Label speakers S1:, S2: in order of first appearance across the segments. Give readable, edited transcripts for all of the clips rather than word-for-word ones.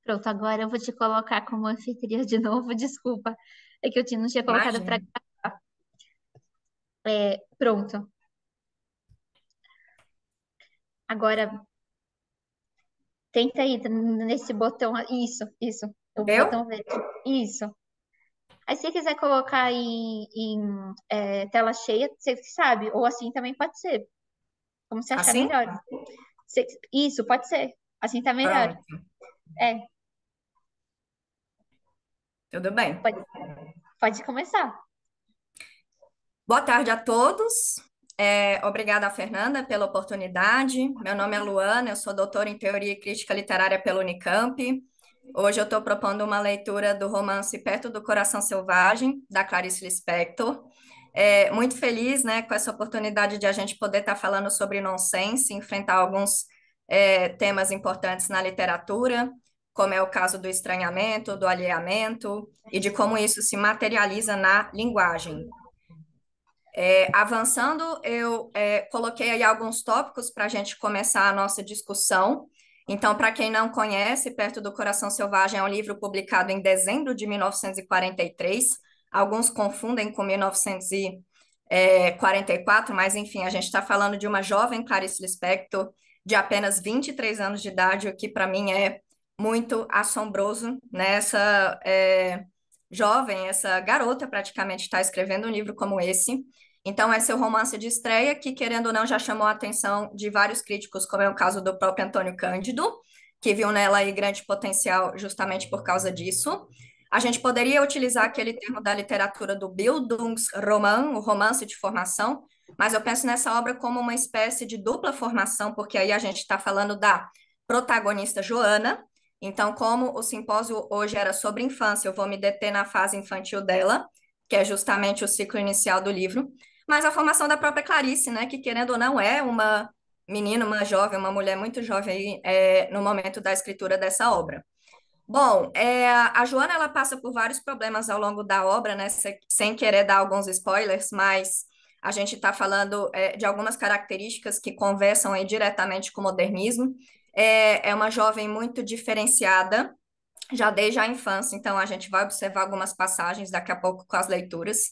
S1: Pronto, agora eu vou te colocar como anfitriã de novo, desculpa. É que não tinha colocado pra.
S2: Imagina.
S1: Pronto. Agora, tenta aí nesse botão. Isso. O
S2: Eu?
S1: botão verde. Isso. Aí, se você quiser colocar tela cheia, você sabe. Ou assim também pode ser. Como você achar
S2: Assim?
S1: melhor. Isso, pode ser. Assim tá melhor.
S2: Pronto.
S1: É,
S2: Tudo bem.
S1: pode, pode começar.
S2: Boa tarde a todos. Obrigada, Fernanda, pela oportunidade. Meu nome é Luana, eu sou doutora em Teoria e Crítica Literária pela Unicamp. Hoje eu estou propondo uma leitura do romance Perto do Coração Selvagem, da Clarice Lispector. Muito feliz, né, com essa oportunidade de a gente poder estar falando sobre nonsense, enfrentar alguns temas importantes na literatura, como é o caso do estranhamento, do alheamento e de como isso se materializa na linguagem. Avançando, eu coloquei aí alguns tópicos para a gente começar a nossa discussão. Então, para quem não conhece, Perto do Coração Selvagem é um livro publicado em dezembro de 1943. Alguns confundem com 1944, mas enfim, a gente está falando de uma jovem Clarice Lispector de apenas 23 anos de idade, o que para mim é muito assombroso, né? Jovem, essa garota praticamente está escrevendo um livro como esse. Então, é seu romance de estreia, que, querendo ou não, já chamou a atenção de vários críticos, como é o caso do próprio Antônio Cândido, que viu nela aí grande potencial justamente por causa disso. A gente poderia utilizar aquele termo da literatura do Bildungsroman, o romance de formação, mas eu penso nessa obra como uma espécie de dupla formação, porque aí a gente está falando da protagonista Joana. Então, como o simpósio hoje era sobre infância, eu vou me deter na fase infantil dela, que é justamente o ciclo inicial do livro, mas a formação da própria Clarice, né, que querendo ou não é uma menina, uma jovem, uma mulher muito jovem aí, no momento da escritura dessa obra. Bom, a Joana ela passa por vários problemas ao longo da obra, né, sem querer dar alguns spoilers, mas a gente está falando de algumas características que conversam aí diretamente com o modernismo. É uma jovem muito diferenciada, já desde a infância, então a gente vai observar algumas passagens daqui a pouco com as leituras.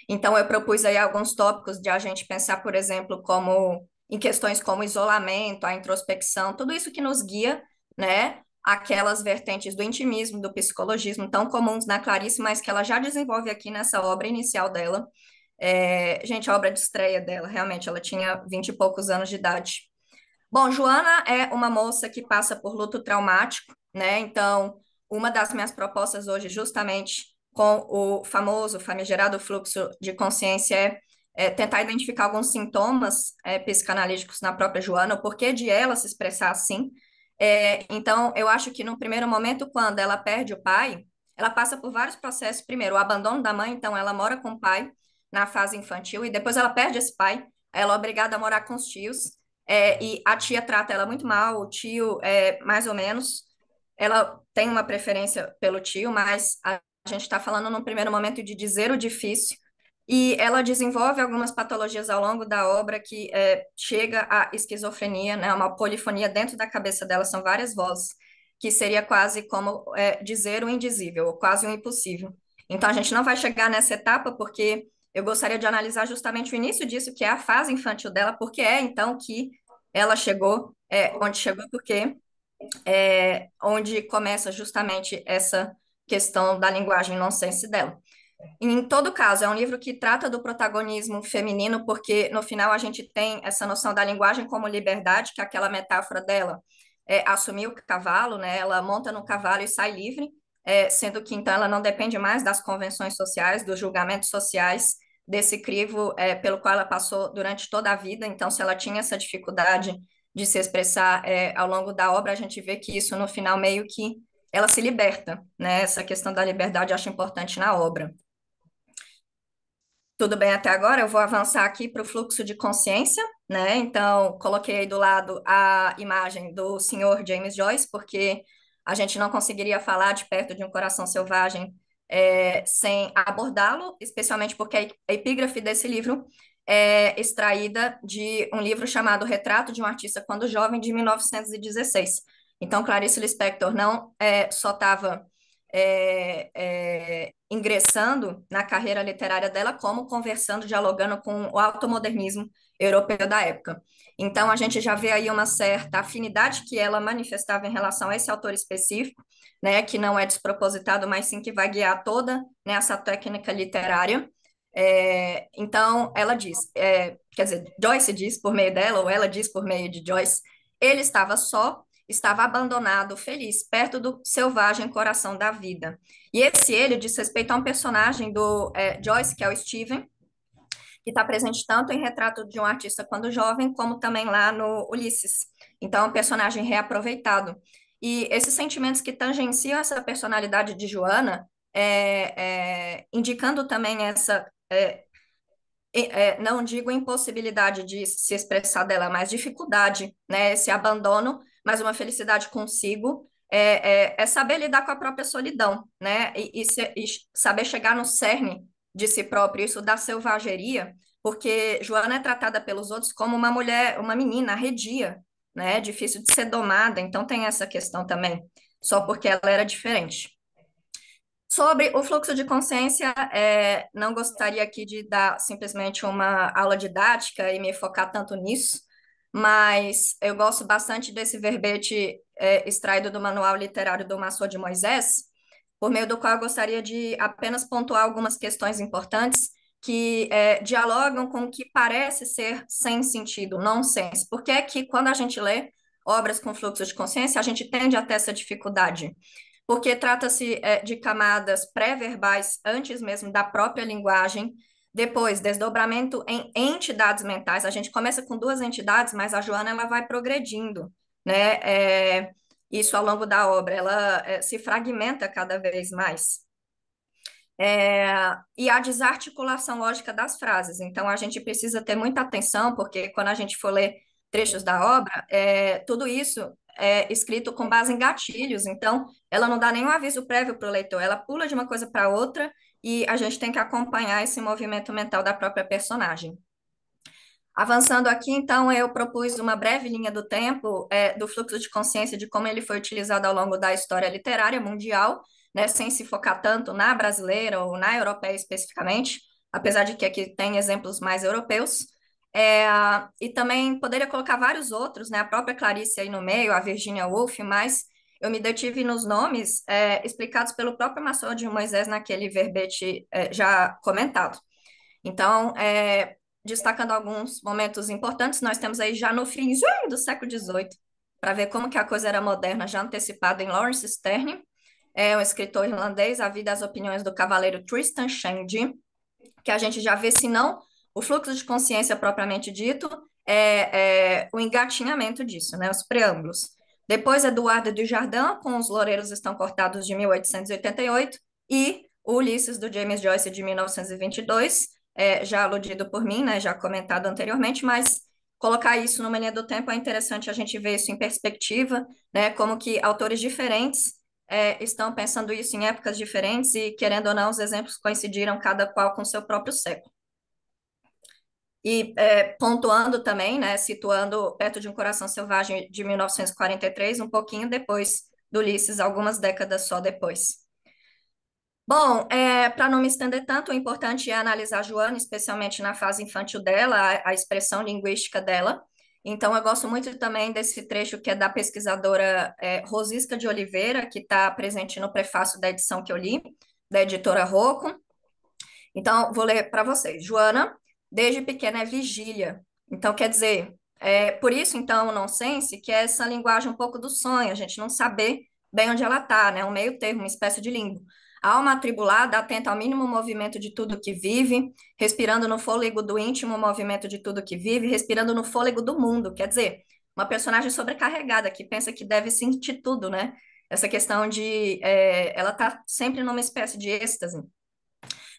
S2: Então eu propus aí alguns tópicos de a gente pensar, por exemplo, como em questões como isolamento, a introspecção, tudo isso que nos guia, né, aquelas vertentes do intimismo, do psicologismo tão comuns na Clarice, mas que ela já desenvolve aqui nessa obra inicial dela. Gente, a obra de estreia dela, realmente, ela tinha 20 e poucos anos de idade. Bom, Joana é uma moça que passa por luto traumático, né? Então, uma das minhas propostas hoje, justamente com o famoso, famigerado fluxo de consciência, é tentar identificar alguns sintomas psicanalíticos na própria Joana, o porquê de ela se expressar assim. Então, eu acho que no primeiro momento, quando ela perde o pai, ela passa por vários processos. Primeiro, o abandono da mãe, então ela mora com o pai na fase infantil, e depois ela perde esse pai, ela é obrigada a morar com os tios. E a tia trata ela muito mal, o tio mais ou menos. Ela tem uma preferência pelo tio, mas a gente está falando num primeiro momento de dizer o difícil. E ela desenvolve algumas patologias ao longo da obra que chega à esquizofrenia, né, uma polifonia dentro da cabeça dela, são várias vozes, que seria quase como dizer o indizível, ou quase o impossível. Então a gente não vai chegar nessa etapa porque eu gostaria de analisar justamente o início disso, que é a fase infantil dela, porque é então que ela chegou onde chegou, porque onde começa justamente essa questão da linguagem nonsense dela. Em todo caso, é um livro que trata do protagonismo feminino, porque no final a gente tem essa noção da linguagem como liberdade, que é aquela metáfora dela, assumir o cavalo, né? Ela monta no cavalo e sai livre, sendo que então ela não depende mais das convenções sociais, dos julgamentos sociais, desse crivo pelo qual ela passou durante toda a vida. Então, se ela tinha essa dificuldade de se expressar ao longo da obra, a gente vê que isso no final meio que ela se liberta, né? Essa questão da liberdade eu acho importante na obra. Tudo bem até agora? Eu vou avançar aqui para o fluxo de consciência, né? Então, coloquei aí do lado a imagem do senhor James Joyce, porque a gente não conseguiria falar de Perto de um Coração Selvagem sem abordá-lo, especialmente porque a epígrafe desse livro é extraída de um livro chamado Retrato de um Artista Quando Jovem, de 1916. Então, Clarice Lispector não só estava ingressando na carreira literária dela, como conversando, dialogando com o automodernismo europeu da época. Então, a gente já vê aí uma certa afinidade que ela manifestava em relação a esse autor específico, né, que não é despropositado, mas sim que vai guiar toda, né, essa técnica literária. Então, ela diz, quer dizer, Joyce diz por meio dela, ou ela diz por meio de Joyce, ele estava só, estava abandonado, feliz, perto do selvagem coração da vida. E esse ele diz respeito a um personagem do Joyce, que é o Steven, que está presente tanto em Retrato de um Artista quando jovem, como também lá no Ulisses. Então, é um personagem reaproveitado. E esses sentimentos que tangenciam essa personalidade de Joana, indicando também essa não digo impossibilidade de se expressar dela, mas dificuldade, né? Esse abandono, mas uma felicidade consigo, é saber lidar com a própria solidão, né? E saber chegar no cerne de si próprio, isso da selvageria, porque Joana é tratada pelos outros como uma mulher, uma menina arredia, né? Difícil de ser domada, então tem essa questão também, só porque ela era diferente. Sobre o fluxo de consciência, não gostaria aqui de dar simplesmente uma aula didática e me focar tanto nisso, mas eu gosto bastante desse verbete extraído do Manual Literário do Maçô de Moisés, por meio do qual eu gostaria de apenas pontuar algumas questões importantes que dialogam com o que parece ser sem sentido, nonsense. Por que é que quando a gente lê obras com fluxo de consciência, a gente tende a ter essa dificuldade? Porque trata-se de camadas pré-verbais antes mesmo da própria linguagem, depois desdobramento em entidades mentais. A gente começa com duas entidades, mas a Joana ela vai progredindo, né? Isso ao longo da obra, ela se fragmenta cada vez mais. E a desarticulação lógica das frases. Então, a gente precisa ter muita atenção, porque quando a gente for ler trechos da obra, tudo isso é escrito com base em gatilhos. Então, ela não dá nenhum aviso prévio para o leitor, ela pula de uma coisa para outra e a gente tem que acompanhar esse movimento mental da própria personagem. Avançando aqui, então, eu propus uma breve linha do tempo do fluxo de consciência de como ele foi utilizado ao longo da história literária mundial, né, sem se focar tanto na brasileira ou na europeia especificamente, apesar de que aqui tem exemplos mais europeus. E também poderia colocar vários outros, né, a própria Clarice aí no meio, a Virginia Woolf, mas eu me detive nos nomes explicados pelo próprio Maçô de Moisés naquele verbete já comentado. Então, destacando alguns momentos importantes, nós temos aí já no finzinho do século XVIII, para ver como que a coisa era moderna, já antecipada em Lawrence Sterne, um escritor irlandês, A Vida e as Opiniões do Cavaleiro Tristan Shandy, que a gente já vê, se não o fluxo de consciência propriamente dito, o engatinhamento disso, né, os preâmbulos. Depois, Eduardo Dujardin, com Os Loureiros Estão Cortados, de 1888, e o Ulisses, do James Joyce, de 1922, já aludido por mim, né, já comentado anteriormente, mas colocar isso numa linha do tempo é interessante a gente ver isso em perspectiva, né, como que autores diferentes estão pensando isso em épocas diferentes e, querendo ou não, os exemplos coincidiram cada qual com seu próprio século. E pontuando também, né, situando Perto de um Coração Selvagem, de 1943, um pouquinho depois do Ulisses, algumas décadas só depois. Bom, para não me estender tanto, o importante é analisar a Joana, especialmente na fase infantil dela, a expressão linguística dela. Então, eu gosto muito também desse trecho que é da pesquisadora Rosisca de Oliveira, que está presente no prefácio da edição que eu li, da editora Rocco. Então, vou ler para vocês. Joana, desde pequena, é vigília. Então, quer dizer, por isso, então, o nonsense, que é essa linguagem um pouco do sonho, a gente não saber bem onde ela está, né? Um meio termo, uma espécie de limbo. A alma atribulada, atenta ao mínimo movimento de tudo que vive, respirando no fôlego do íntimo movimento de tudo que vive, respirando no fôlego do mundo. Quer dizer, uma personagem sobrecarregada, que pensa que deve sentir tudo, né? Essa questão de... ela está sempre numa espécie de êxtase.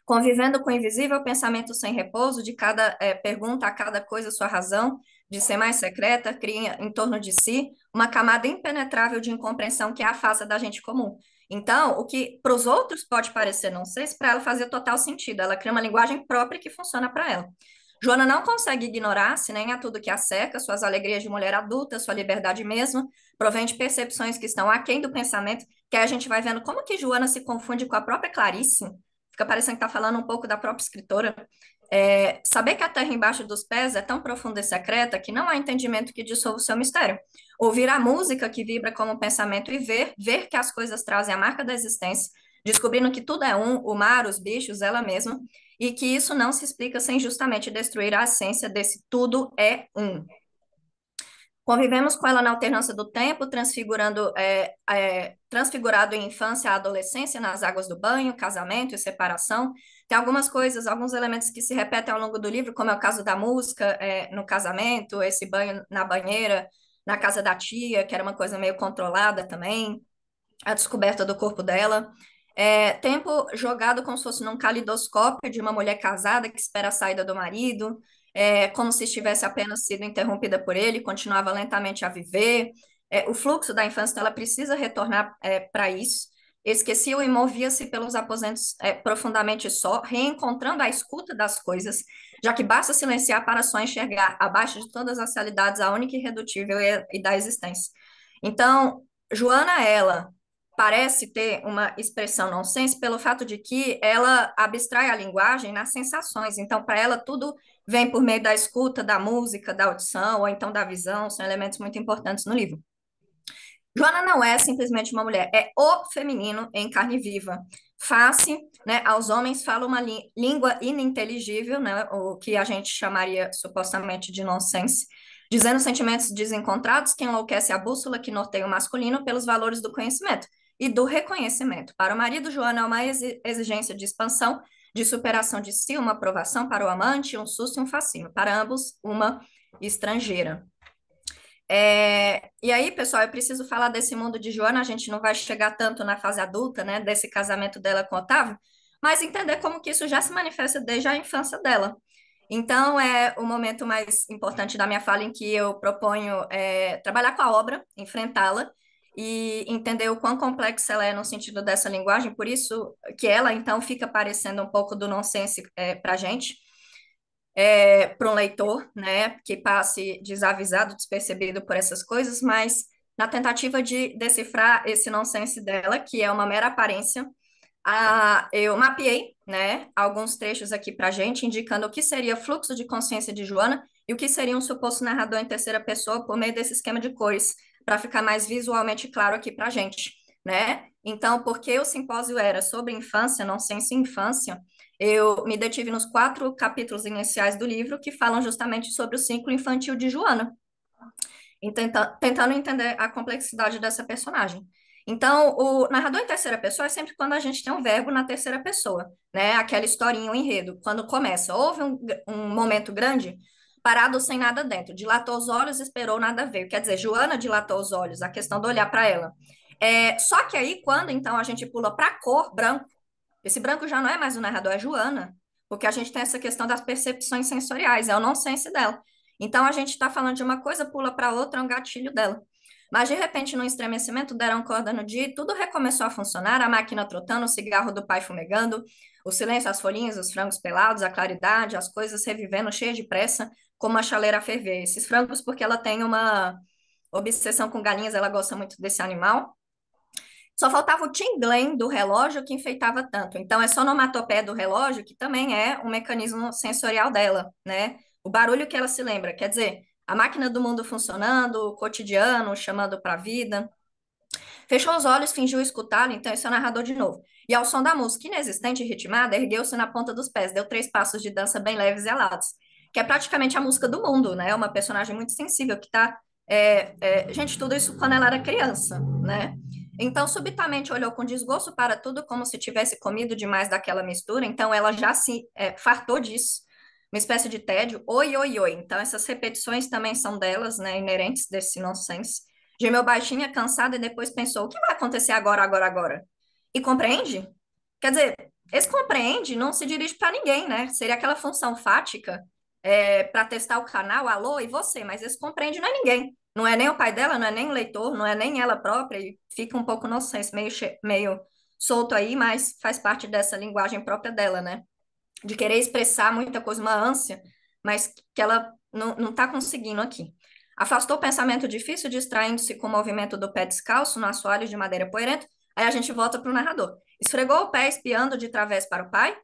S2: Convivendo com o invisível pensamento sem repouso, de cada pergunta a cada coisa sua razão, de ser mais secreta, cria em torno de si uma camada impenetrável de incompreensão que a afasta da gente comum. Então, o que para os outros pode parecer não ser, para ela fazer total sentido. Ela cria uma linguagem própria que funciona para ela. Joana não consegue ignorar-se nem a tudo que a cerca, suas alegrias de mulher adulta, sua liberdade mesma, provém de percepções que estão aquém do pensamento, que aí a gente vai vendo como que Joana se confunde com a própria Clarice, fica parecendo que está falando um pouco da própria escritora. Saber que a terra embaixo dos pés é tão profunda e secreta que não há entendimento que dissolva o seu mistério. Ouvir a música que vibra como pensamento e ver que as coisas trazem a marca da existência, descobrindo que tudo é um, o mar, os bichos, ela mesma, e que isso não se explica sem justamente destruir a essência desse tudo é um. Convivemos com ela na alternância do tempo, transfigurado em infância e adolescência, nas águas do banho, casamento e separação. Tem algumas coisas, alguns elementos que se repetem ao longo do livro, como é o caso da música no casamento, esse banho na banheira, na casa da tia, que era uma coisa meio controlada também, a descoberta do corpo dela. Tempo jogado como se fosse num calidoscópio de uma mulher casada que espera a saída do marido, como se estivesse apenas sido interrompida por ele, continuava lentamente a viver. O fluxo da infância, então, ela precisa retornar para isso. Esquecia-o e movia-se pelos aposentos profundamente só, reencontrando a escuta das coisas, já que basta silenciar para só enxergar, abaixo de todas as realidades, a única irredutível e da existência. Então, Joana, ela parece ter uma expressão nonsense pelo fato de que ela abstrai a linguagem nas sensações. Então, para ela, tudo vem por meio da escuta, da música, da audição, ou então da visão, são elementos muito importantes no livro. Joana não é simplesmente uma mulher, é o feminino em carne viva. Face, né, aos homens fala uma língua ininteligível, né, o que a gente chamaria supostamente de nonsense, dizendo sentimentos desencontrados que enlouquece a bússola que norteia o masculino pelos valores do conhecimento e do reconhecimento. Para o marido, Joana é uma exigência de expansão, de superação de si, uma aprovação para o amante, um susto e um fascínio. Para ambos, uma estrangeira. E aí, pessoal, eu preciso falar desse mundo de Joana, a gente não vai chegar tanto na fase adulta, né, desse casamento dela com Otávio, mas entender como que isso já se manifesta desde a infância dela. Então, é o momento mais importante da minha fala em que eu proponho trabalhar com a obra, enfrentá-la e entender o quão complexa ela é no sentido dessa linguagem, por isso que ela, então, fica parecendo um pouco do nonsense para a gente para um leitor, né, que passe desavisado, despercebido por essas coisas, mas na tentativa de decifrar esse nonsense dela, que é uma mera aparência, eu mapeei, né, alguns trechos aqui para a gente, indicando o que seria fluxo de consciência de Joana e o que seria um suposto narrador em terceira pessoa por meio desse esquema de cores, para ficar mais visualmente claro aqui para a gente, né? Então, porque o simpósio era sobre infância, nonsense e infância, eu me detive nos 4 capítulos iniciais do livro que falam justamente sobre o ciclo infantil de Joana, e tentando entender a complexidade dessa personagem. Então, o narrador em terceira pessoa é sempre quando a gente tem um verbo na terceira pessoa, né? Aquela historinha, o enredo, quando começa. Houve um momento grande, parado sem nada dentro, dilatou os olhos, esperou, nada veio. Quer dizer, Joana dilatou os olhos, a questão do olhar para ela. Só que aí, quando então a gente pula para a cor, branco, esse branco já não é mais o narrador, é Joana, porque a gente tem essa questão das percepções sensoriais, é o nonsense dela. Então a gente está falando de uma coisa, pula para outra, é um gatilho dela. Mas de repente, no estremecimento, deram corda no dia e tudo recomeçou a funcionar, a máquina trotando, o cigarro do pai fumegando, o silêncio, as folhinhas, os frangos pelados, a claridade, as coisas revivendo, cheias de pressa, como uma chaleira a ferver. Esses frangos, porque ela tem uma obsessão com galinhas, ela gosta muito desse animal. Só faltava o tingling do relógio que enfeitava tanto. Então, é só no onomatopeia do relógio, que também é um mecanismo sensorial dela, né? O barulho que ela se lembra. Quer dizer, a máquina do mundo funcionando, o cotidiano chamando para a vida. Fechou os olhos, fingiu escutá-lo, então esse é o narrador de novo. E ao som da música inexistente e ritmada, ergueu-se na ponta dos pés, deu 3 passos de dança bem leves e alados, que é praticamente a música do mundo, né? Uma personagem muito sensível que tá. Gente, tudo isso quando ela era criança, né? Então, subitamente olhou com desgosto para tudo, como se tivesse comido demais daquela mistura. Então, ela já se fartou disso, uma espécie de tédio. Oi, oi, oi. Então, essas repetições também são delas, né? Inerentes desse nonsense. Gemeu baixinha, cansada, e depois pensou: o que vai acontecer agora, agora, agora? E compreende? Quer dizer, esse compreende não se dirige para ninguém, né? Seria aquela função fática para testar o canal, alô, e você, mas esse compreende não é ninguém. Não é nem o pai dela, não é nem o leitor, não é nem ela própria, e fica um pouco nonsense, meio solto aí, mas faz parte dessa linguagem própria dela, né? De querer expressar muita coisa, uma ânsia, mas que ela não está conseguindo aqui. Afastou o pensamento difícil, distraindo-se com o movimento do pé descalço no assoalho de madeira poeirento. Aí a gente volta para o narrador. Esfregou o pé, espiando de través para o pai,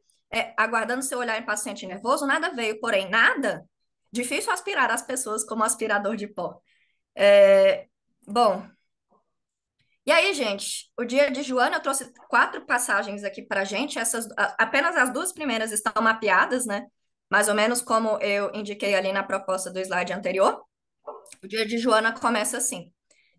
S2: aguardando seu olhar impaciente e nervoso. Nada veio, porém, nada. Difícil aspirar as pessoas como aspirador de pó. É, bom, e aí, gente, o dia de Joana, eu trouxe 4 passagens aqui para gente. Apenas as 2 primeiras estão mapeadas, né? Mais ou menos como eu indiquei ali na proposta do slide anterior. O dia de Joana começa assim: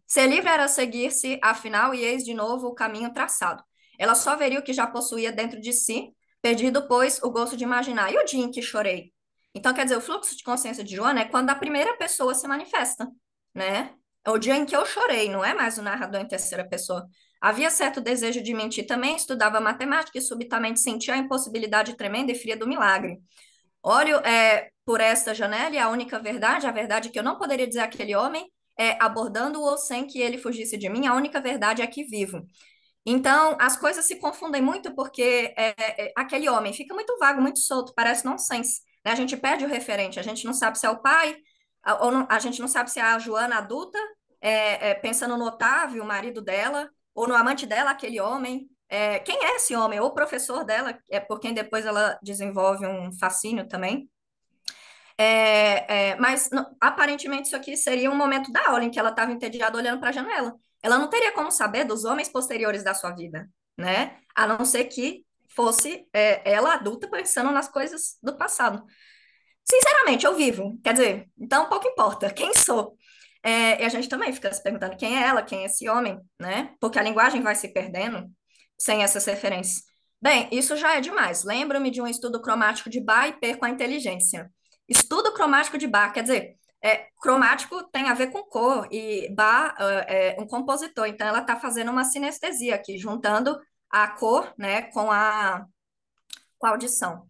S2: ser livre era seguir-se, afinal, e eis de novo o caminho traçado. Ela só veria o que já possuía dentro de si, perdido, pois, o gosto de imaginar. E o dia em que chorei? Então, quer dizer, o fluxo de consciência de Joana é quando a primeira pessoa se manifesta, né? É o dia em que eu chorei, não é mais o narrador em terceira pessoa. Havia certo desejo de mentir também, estudava matemática e subitamente sentia a impossibilidade tremenda e fria do milagre. Olho por esta janela e a única verdade, a verdade que eu não poderia dizer àquele homem, abordando-o sem que ele fugisse de mim, a única verdade é que vivo. Então, as coisas se confundem muito porque aquele homem fica muito vago, muito solto, parece nonsense, né? A gente perde o referente, a gente não sabe se é o pai, ou não, a gente não sabe se é a Joana adulta, pensando no Otávio, o marido dela, ou no amante dela, aquele homem. Quem é esse homem? Ou o professor dela, por quem depois ela desenvolve um fascínio também. Mas aparentemente isso aqui seria um momento da aula em que ela estava entediada olhando para a janela. Ela não teria como saber dos homens posteriores da sua vida, né? A não ser que fosse ela adulta pensando nas coisas do passado. Sinceramente, eu vivo. Quer dizer, então pouco importa quem sou. E a gente também fica se perguntando quem é ela, quem é esse homem, né? Porque a linguagem vai se perdendo sem essas referências. Bem, isso já é demais. Lembro-me de um estudo cromático de Bach e perco a inteligência. Estudo cromático de Bach, quer dizer, cromático tem a ver com cor, e Bach é um compositor, então ela está fazendo uma sinestesia aqui, juntando a cor, né, com a audição.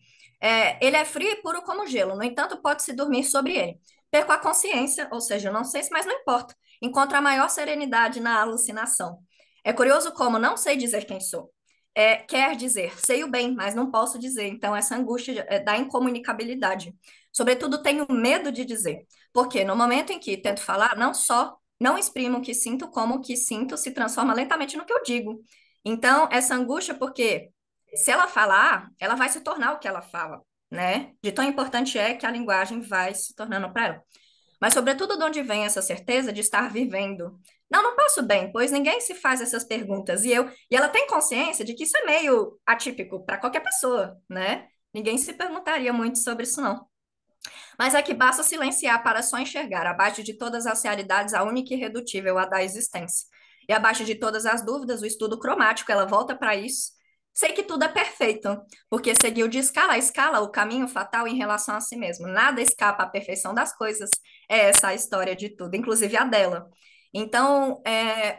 S2: Ele é frio e puro como gelo, no entanto, pode-se dormir sobre ele. Perco a consciência, ou seja, eu não sei se, mas não importa. Encontro a maior serenidade na alucinação. É curioso como não sei dizer quem sou. Quer dizer, sei o bem, mas não posso dizer. Então, essa angústia da incomunicabilidade. Sobretudo, tenho medo de dizer. Porque no momento em que tento falar, não só não exprimo o que sinto, como o que sinto se transforma lentamente no que eu digo. Então, essa angústia, porque se ela falar, ela vai se tornar o que ela fala, né? De tão importante é que a linguagem vai se tornando para ela. Mas, sobretudo, de onde vem essa certeza de estar vivendo? Não passo bem, pois ninguém se faz essas perguntas. E ela tem consciência de que isso é meio atípico para qualquer pessoa, né? Ninguém se perguntaria muito sobre isso, não. Mas é que basta silenciar para só enxergar, abaixo de todas as realidades, a única e irredutível, a da existência. E abaixo de todas as dúvidas, o estudo cromático, ela volta para isso. Sei que tudo é perfeito, porque seguiu de escala a escala o caminho fatal em relação a si mesmo. Nada escapa à perfeição das coisas. É essa a história de tudo, inclusive a dela. Então,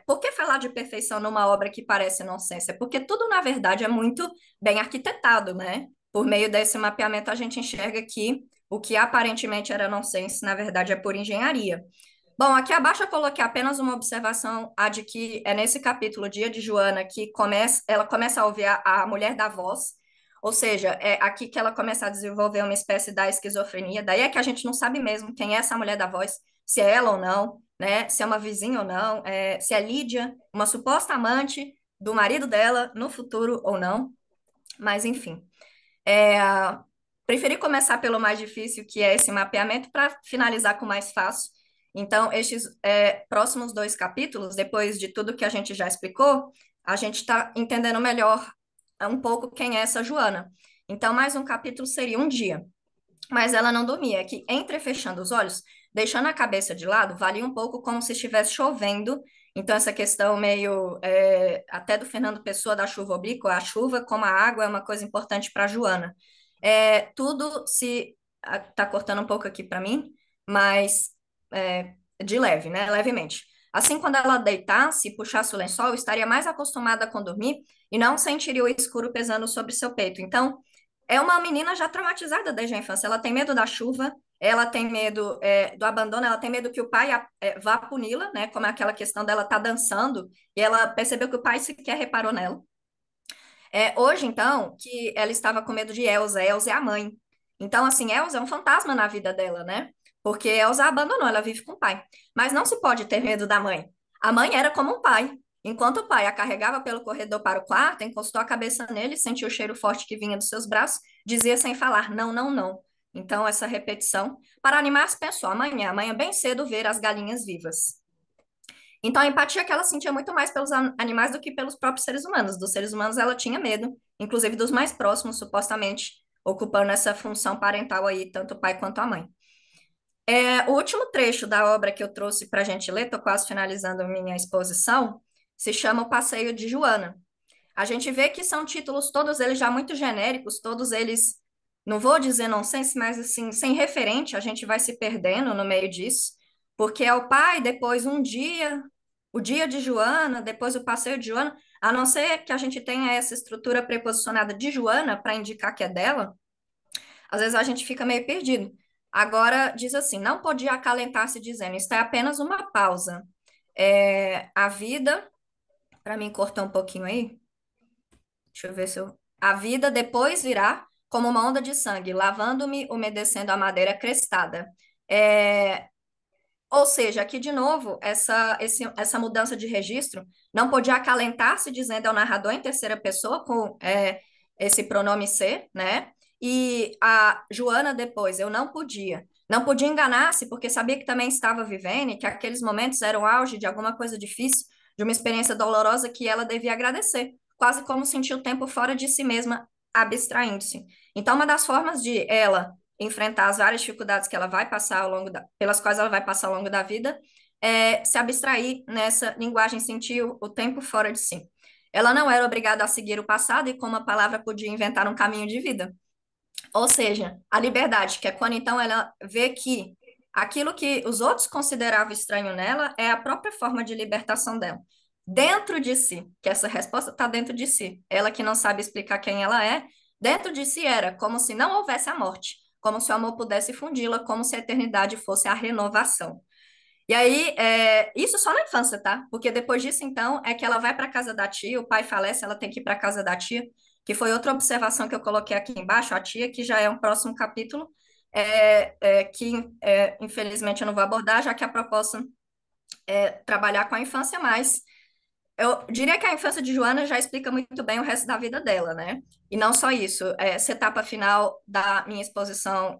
S2: por que falar de perfeição numa obra que parece nonsense? Porque tudo, na verdade, é muito bem arquitetado, né? Por meio desse mapeamento, a gente enxerga que o que aparentemente era nonsense, na verdade, é por engenharia. Bom, aqui abaixo eu coloquei apenas uma observação, a de que é nesse capítulo, Dia de Joana, que ela começa a ouvir a mulher da voz, ou seja, é aqui que ela começa a desenvolver uma espécie da esquizofrenia. Daí é que a gente não sabe mesmo quem é essa mulher da voz, se é ela ou não, né? Se é uma vizinha ou não, se é Lídia, uma suposta amante do marido dela no futuro ou não. Mas, enfim. É, Preferi começar pelo mais difícil, que é esse mapeamento, para finalizar com o mais fácil. Então, estes próximos 2 capítulos, depois de tudo que a gente já explicou, a gente está entendendo melhor um pouco quem é essa Joana. Então, mais um capítulo seria um dia. Mas ela não dormia, é que entre fechando os olhos, deixando a cabeça de lado, valia um pouco como se estivesse chovendo. Então, essa questão meio até do Fernando Pessoa da chuva oblíqua, a chuva como a água é uma coisa importante para a Joana. Tudo se tá cortando um pouco aqui para mim, mas de leve, né? Levemente. Assim, quando ela deitasse e puxasse o lençol, estaria mais acostumada com dormir e não sentiria o escuro pesando sobre seu peito. Então, é uma menina já traumatizada desde a infância. Ela tem medo da chuva, ela tem medo do abandono, ela tem medo que o pai vá puni-la, né? Como é aquela questão dela estar dançando e ela percebeu que o pai sequer reparou nela. Hoje, então, que ela estava com medo de Elsa. Elsa é a mãe. Então, assim, Elsa é um fantasma na vida dela, né? Porque Elsa a abandonou, ela vive com o pai. Mas não se pode ter medo da mãe. A mãe era como um pai. Enquanto o pai a carregava pelo corredor para o quarto, encostou a cabeça nele, sentiu o cheiro forte que vinha dos seus braços, dizia sem falar, não, não, não. Então, essa repetição. Para animar, se pensou, amanhã bem cedo ver as galinhas vivas. Então, a empatia que ela sentia muito mais pelos animais do que pelos próprios seres humanos. Dos seres humanos, ela tinha medo, inclusive dos mais próximos, supostamente, ocupando essa função parental aí, tanto o pai quanto a mãe. O último trecho da obra que eu trouxe para a gente ler, estou quase finalizando minha exposição, se chama O Passeio de Joana. A gente vê que são títulos, todos eles já muito genéricos, todos eles, não vou dizer nonsense, mas assim, sem referente, a gente vai se perdendo no meio disso, porque é o pai, depois um dia, o dia de Joana, depois o passeio de Joana, a não ser que a gente tenha essa estrutura preposicionada de Joana para indicar que é dela, às vezes a gente fica meio perdido. Agora, diz assim, não podia acalentar-se dizendo, isto é apenas uma pausa. A vida, para mim cortar um pouquinho aí, deixa eu ver se eu. A vida depois virá como uma onda de sangue, lavando-me, umedecendo a madeira crestada. É, ou seja, aqui de novo, essa mudança de registro não podia acalentar-se dizendo ao narrador em terceira pessoa, com esse pronome ser, né? E a Joana depois, eu não podia. Não podia enganar-se, porque sabia que também estava vivendo e que aqueles momentos eram o auge de alguma coisa difícil, de uma experiência dolorosa que ela devia agradecer, quase como sentir o tempo fora de si mesma, abstraindo-se. Então, uma das formas de ela enfrentar as várias dificuldades que ela vai passar pelas quais ela vai passar ao longo da vida, se abstrair nessa linguagem, sentir o tempo fora de si. Ela não era obrigada a seguir o passado e, como a palavra, podia inventar um caminho de vida. Ou seja, a liberdade, que é quando então ela vê que aquilo que os outros consideravam estranho nela é a própria forma de libertação dela. Dentro de si, que essa resposta está dentro de si. Ela que não sabe explicar quem ela é, dentro de si era como se não houvesse a morte, como se o amor pudesse fundi-la, como se a eternidade fosse a renovação. E aí, isso só na infância, tá? Porque depois disso, então, é que ela vai para casa da tia, o pai falece, ela tem que ir para casa da tia, que foi outra observação que eu coloquei aqui embaixo, a tia, que já é um próximo capítulo, infelizmente eu não vou abordar, já que a proposta é trabalhar com a infância, mas eu diria que a infância de Joana já explica muito bem o resto da vida dela, né? E não só isso, essa etapa final da minha exposição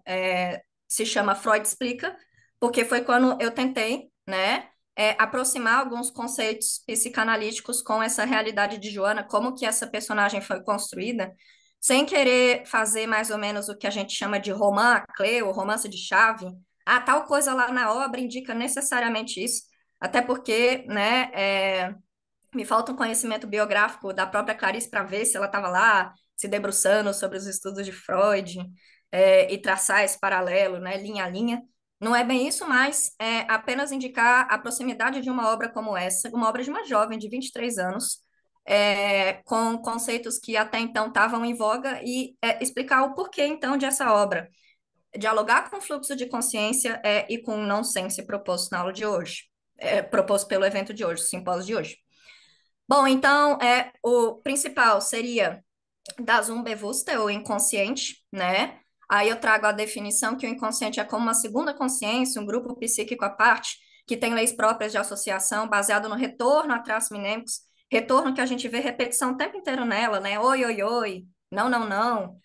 S2: se chama Freud Explica, porque foi quando eu tentei, né, aproximar alguns conceitos psicanalíticos com essa realidade de Joana, como que essa personagem foi construída, sem querer fazer mais ou menos o que a gente chama de romance à clé, ou romance de chave. Ah, tal coisa lá na obra indica necessariamente isso, até porque, né, me falta um conhecimento biográfico da própria Clarice para ver se ela estava lá se debruçando sobre os estudos de Freud, e traçar esse paralelo, né, linha a linha. Não é bem isso, mas é apenas indicar a proximidade de uma obra como essa, uma obra de uma jovem de 23 anos, com conceitos que até então estavam em voga e explicar o porquê, então, de essa obra. Dialogar com o fluxo de consciência e com o nonsense proposto na aula de hoje, proposto pelo evento de hoje, o simpósio de hoje. Bom, então, o principal seria das Unbewusste, ou inconsciente, né? Aí eu trago a definição que o inconsciente é como uma segunda consciência, um grupo psíquico à parte, que tem leis próprias de associação, baseado no retorno a traços minêmicos, retorno que a gente vê repetição o tempo inteiro nela, né? Oi, oi, oi, não, não, não,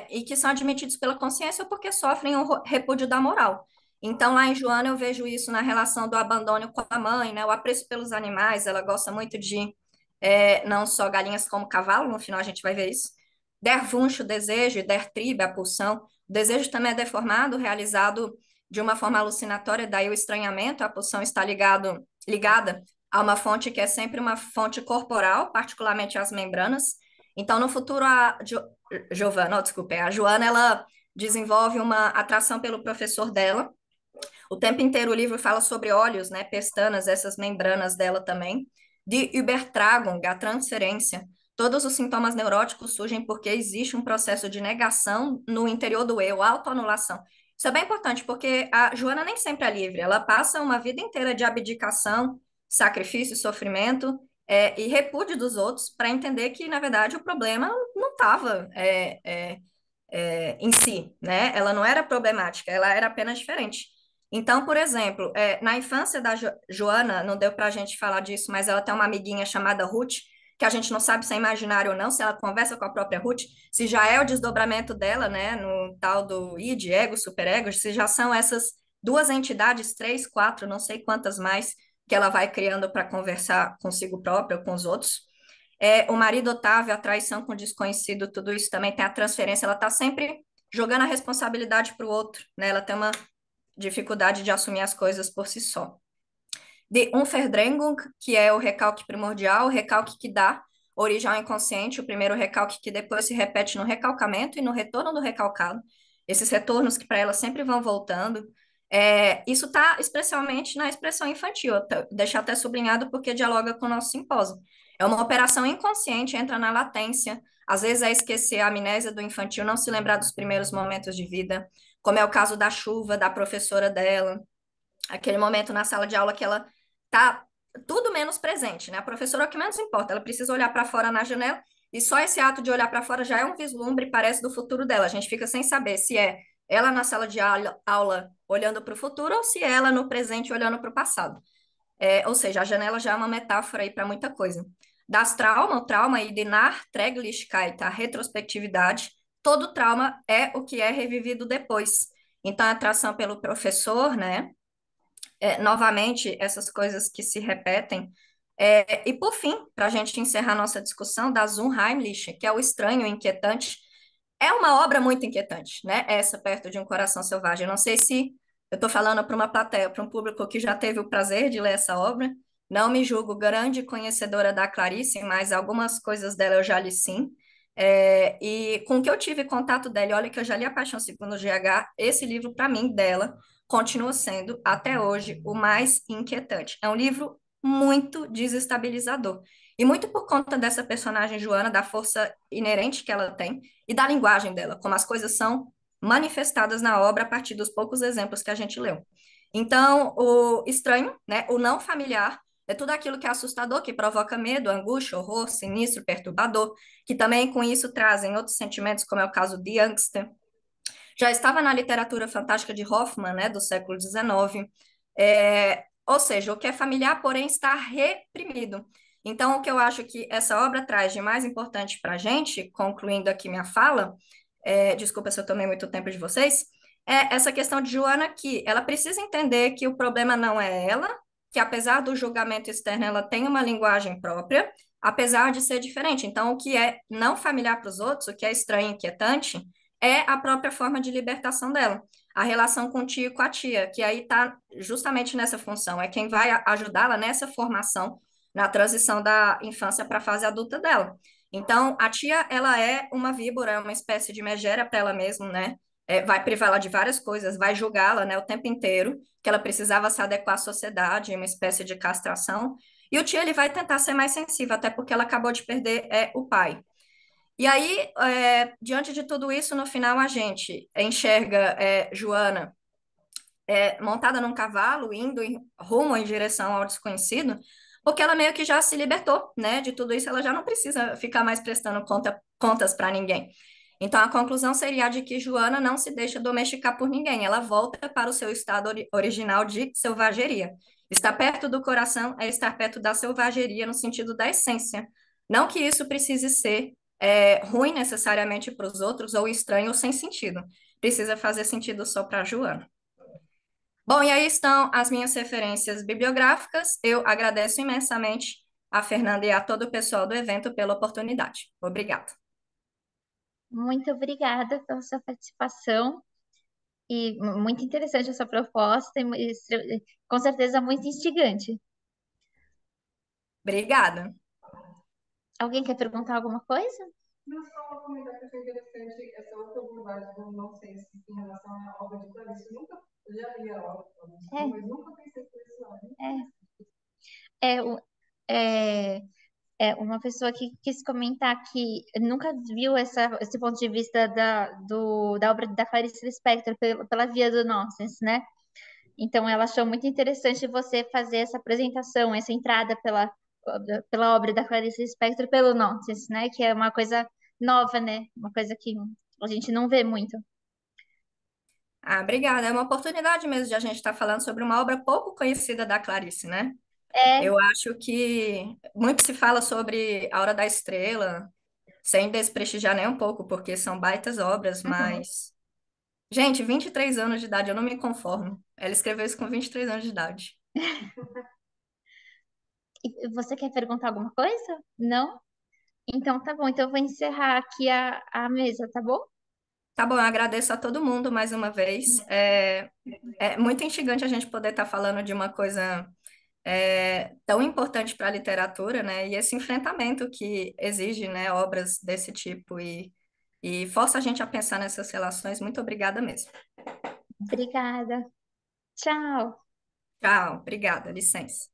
S2: e que são admitidos pela consciência porque sofrem o repúdio da moral. Então, lá em Joana, eu vejo isso na relação do abandono com a mãe, né? O apreço pelos animais, ela gosta muito de não só galinhas como cavalo, no final a gente vai ver isso. Der Wunsch, o desejo, e der Trieb, a pulsão. O desejo também é deformado, realizado de uma forma alucinatória, daí o estranhamento, a pulsão está ligada a uma fonte que é sempre uma fonte corporal, particularmente as membranas. Então, no futuro, Giovana, oh, desculpe, a Joana, ela desenvolve uma atração pelo professor dela. O tempo inteiro o livro fala sobre olhos, né, pestanas, essas membranas dela também. De Übertragung, a transferência. Todos os sintomas neuróticos surgem porque existe um processo de negação no interior do eu, autoanulação. Isso é bem importante, porque a Joana nem sempre é livre. Ela passa uma vida inteira de abdicação, sacrifício, sofrimento e repúdio dos outros para entender que, na verdade, o problema não estava em si, né? Ela não era problemática, ela era apenas diferente. Então, por exemplo, na infância da Joana, não deu para a gente falar disso, mas ela tem uma amiguinha chamada Ruth, que a gente não sabe se é imaginário ou não, se ela conversa com a própria Ruth, se já é o desdobramento dela, né, no tal do id, ego, superego, se já são essas duas entidades, três, quatro, não sei quantas mais, que ela vai criando para conversar consigo própria ou com os outros. O marido Otávio, a traição com o desconhecido, tudo isso também tem a transferência, ela está sempre jogando a responsabilidade para o outro, né? Ela tem uma dificuldade de assumir as coisas por si só. De Unverdrängung, que é o recalque primordial, o recalque que dá origem ao inconsciente, o primeiro recalque que depois se repete no recalcamento e no retorno do recalcado. Esses retornos que para ela sempre vão voltando. Isso está especialmente na expressão infantil, deixar até sublinhado porque dialoga com o nosso simpósio. É uma operação inconsciente, entra na latência, às vezes é esquecer a amnésia do infantil, não se lembrar dos primeiros momentos de vida, como é o caso da chuva, da professora dela, aquele momento na sala de aula que ela tá tudo menos presente, né? A professora é o que menos importa, ela precisa olhar para fora na janela e só esse ato de olhar para fora já é um vislumbre, parece, do futuro dela. A gente fica sem saber se é ela na sala de aula olhando para o futuro ou se é ela no presente olhando para o passado. Ou seja, a janela já é uma metáfora aí para muita coisa. Das trauma, o trauma e de Nachträglichkeit, a retrospectividade, todo trauma é o que é revivido depois. Então, a atração pelo professor, né? Novamente, essas coisas que se repetem. E, por fim, para a gente encerrar nossa discussão, das Unheimliche, que é o estranho, inquietante, é uma obra muito inquietante, né? Essa, Perto de um Coração Selvagem. Eu não sei se eu estou falando para uma plateia, para um público que já teve o prazer de ler essa obra. Não me julgo grande conhecedora da Clarice, mas algumas coisas dela eu já li sim. E com o que eu tive contato dela, e olha que eu já li A Paixão Segundo o GH, esse livro, para mim, dela, continua sendo, até hoje, o mais inquietante. É um livro muito desestabilizador. E muito por conta dessa personagem Joana, da força inerente que ela tem, e da linguagem dela, como as coisas são manifestadas na obra a partir dos poucos exemplos que a gente leu. Então, o estranho, né, o não familiar, é tudo aquilo que é assustador, que provoca medo, angústia, horror, sinistro, perturbador, que também com isso trazem outros sentimentos, como é o caso de Youngster. Já estava na literatura fantástica de Hoffmann, né, do século XIX. Ou seja, o que é familiar, porém, está reprimido. Então, o que eu acho que essa obra traz de mais importante para a gente, concluindo aqui minha fala, desculpa se eu tomei muito tempo de vocês, é essa questão de Joana que ela precisa entender que o problema não é ela, que apesar do julgamento externo, ela tem uma linguagem própria, apesar de ser diferente. Então, o que é não familiar para os outros, o que é estranho e inquietante, é a própria forma de libertação dela. A relação com o tio e com a tia, que aí está justamente nessa função, é quem vai ajudá-la nessa formação, na transição da infância para a fase adulta dela. Então, a tia, ela é uma víbora, é uma espécie de megera para ela mesma, né? Vai privá-la de várias coisas, vai julgá-la, né, o tempo inteiro, que ela precisava se adequar à sociedade, uma espécie de castração. E o tio, ele vai tentar ser mais sensível, até porque ela acabou de perder o pai. E aí, diante de tudo isso, no final a gente enxerga Joana montada num cavalo, indo rumo em direção ao desconhecido, porque ela meio que já se libertou, né, de tudo isso, ela já não precisa ficar mais prestando contas para ninguém. Então, a conclusão seria a de que Joana não se deixa domesticar por ninguém, ela volta para o seu estado original de selvageria. Estar perto do coração é estar perto da selvageria no sentido da essência. Não que isso precise ser ruim necessariamente para os outros, ou estranho ou sem sentido. Precisa fazer sentido só para Joana. Bom, e aí estão as minhas referências bibliográficas. Eu agradeço imensamente a Fernanda e a todo o pessoal do evento pela oportunidade. Obrigada.
S1: Muito obrigada pela sua participação e muito interessante essa proposta e com certeza muito instigante.
S2: Obrigada.
S1: Alguém quer perguntar alguma coisa?
S3: Não, só uma comentário que eu achei interessante, essa outra abordagem do nonsense em relação à obra de Clarice. Eu já li a obra, mas nunca pensei por esse lado.
S1: É, é, uma pessoa que quis comentar que nunca viu esse ponto de vista da obra da Clarice Lispector pela via do nonsense, né? Então, ela achou muito interessante você fazer essa apresentação, essa entrada pela obra da Clarice Lispector pelo nonsense, né? Que é uma coisa nova, né? Uma coisa que A gente não vê muito.
S2: Ah, obrigada. É uma oportunidade mesmo de a gente estar falando sobre uma obra pouco conhecida da Clarice, né?
S1: É,
S2: Eu acho que muito se fala sobre A Hora da Estrela, sem desprestigiar nem um pouco, porque são baitas obras,
S1: uhum.
S2: mas. Gente, 23 anos de idade, eu não me conformo. Ela escreveu isso com 23 anos de idade.
S1: E você quer perguntar alguma coisa? Não? Então tá bom. Então eu vou encerrar aqui a mesa, tá bom?
S2: Tá bom, eu agradeço a todo mundo mais uma vez. É muito instigante a gente poder estar falando de uma coisa tão importante para a literatura, né? E esse enfrentamento que exige, né, obras desse tipo e força a gente a pensar nessas relações. Muito obrigada mesmo.
S1: Obrigada. Tchau.
S2: Tchau, obrigada, licença.